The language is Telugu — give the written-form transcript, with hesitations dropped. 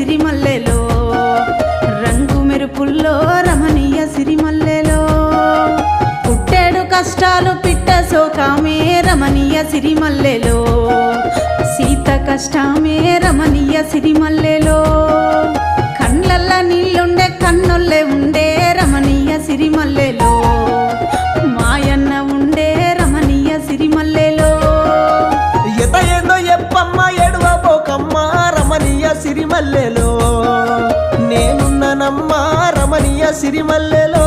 సిరిమల్లెలో రంగు మెరుపుల్లో రమణీయ సిరిమల్లెలో పుట్టేడు కష్టాలు పిట్ట శోకమే రమణీయ సిరిమల్లెలో సీత కష్టమే రమణీయ సిరిమల్లెలో కండ్లల్ల నీళ్ళుండే కన్నుల్లే ఉండే రమణీయ సిరిమల్లెలో మాయన్న ఉండే రమణీయ సిరిమల్లెలో ఎత ఏందో ఎప్పమ్మ ఎడువబోకమ్మ రమణీయ సిరిమల్లెలో నేనున్ననమ్మ రమణీయ సిరిమల్లెలో